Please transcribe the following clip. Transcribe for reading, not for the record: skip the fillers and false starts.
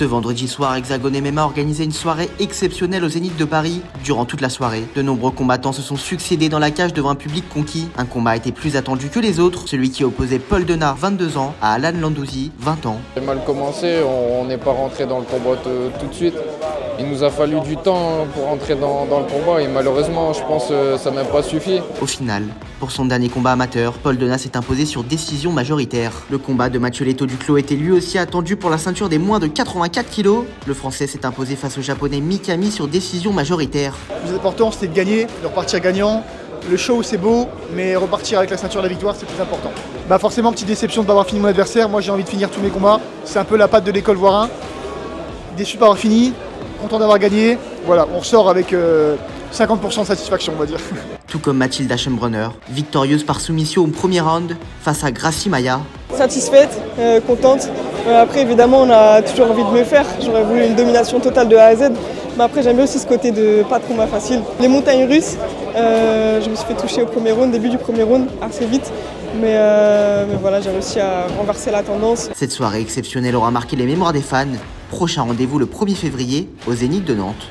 Ce vendredi soir, Hexagone MMA a organisé une soirée exceptionnelle au Zénith de Paris. Durant toute la soirée, de nombreux combattants se sont succédés dans la cage devant un public conquis. Un combat a été plus attendu que les autres, celui qui opposait Paul Denard, 22 ans, à Alan Landouzi, 20 ans. C'est mal commencé, on n'est pas rentré dans le combat tout de suite. Il nous a fallu du temps pour rentrer dans le combat et malheureusement, je pense que ça n'a pas suffi. Au final, pour son dernier combat amateur, Paul Denard s'est imposé sur décision majoritaire. Le combat de Mathieu Leto Duclos était lui aussi attendu pour la ceinture des moins de 84 kg. Le Français s'est imposé face au Japonais Mikami sur décision majoritaire. Le plus important, c'était de gagner, de repartir gagnant. Le show, c'est beau, mais repartir avec la ceinture de la victoire, c'est plus important. Forcément, petite déception de ne pas avoir fini mon adversaire. Moi, j'ai envie de finir tous mes combats. C'est un peu la patte de l'école Voirin. Déçu de pas avoir fini, content d'avoir gagné. Voilà, on ressort avec 50% de satisfaction, on va dire. Tout comme Mathilde Aschenbrenner, victorieuse par soumission au premier round face à Gracie Maya. Satisfaite, contente. Après, évidemment, on a toujours envie de mieux faire. J'aurais voulu une domination totale de A à Z. Mais après, j'aime bien aussi ce côté de pas de combat facile. Les montagnes russes, je me suis fait toucher au premier round, début du premier round, assez vite. Mais voilà, j'ai réussi à renverser la tendance. Cette soirée exceptionnelle aura marqué les mémoires des fans. Prochain rendez-vous le 1er février au Zénith de Nantes.